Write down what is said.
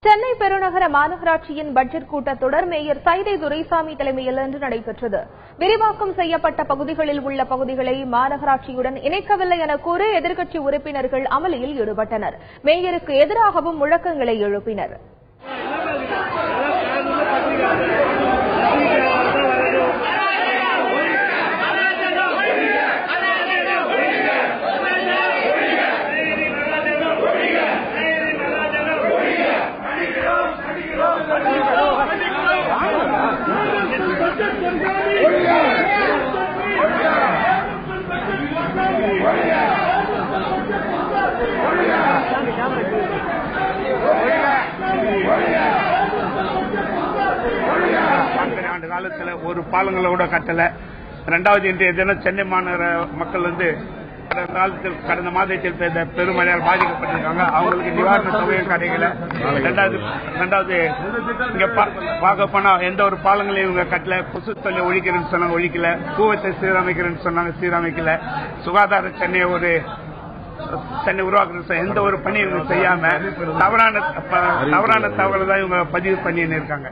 சென்னை பெருநகர மாநகராட்சியின் பட்ஜெட் கூட்டத்தொடர் மேயர் சைதை துரைசாமி தலைமையில் இன்று நடைபெற்றது. விரிவாக்கம் செய்யப்பட்ட பகுதிகளில் உள்ள பகுதிகளை மாநகராட்சியுடன் இணைக்கவில்லை என கூறி எதிர்க்கட்சி உறுப்பினர்கள் அமளியில் ஈடுபட்டனர். மேயருக்கு எதிராகவும் முழக்கங்களை எழுப்பினர். ஆண்டு காலத்தில் ஒரு பாலங்களை கூட கட்டல. இரண்டாவது இன்றைய தினம் சென்னை மாநகர மக்கள் கடந்த மாதத்தில் பெய்த பெருமழையால் பாதிக்கப்பட்டிருக்காங்க. அவங்களுக்கு நிவாரண தொகையும் கிடைக்கல. ரெண்டாவது இங்க பார்க்க போனா எந்த ஒரு பாலங்களையும் இவங்க கட்டல. கொசு தொல்லை ஒழிக்கிறேன்னு சொன்னாங்க, ஒழிக்கல. கூவத்தை சீரமைக்கிறேன்னு சொன்னாங்க, சீரமைக்கல. சுகாதார சென்னை உருவாக்குற எந்த ஒரு பணியும் இவங்க செய்யாம தவறான தகவலை தான் இவங்க பதிவு பண்ணின்னு இருக்காங்க.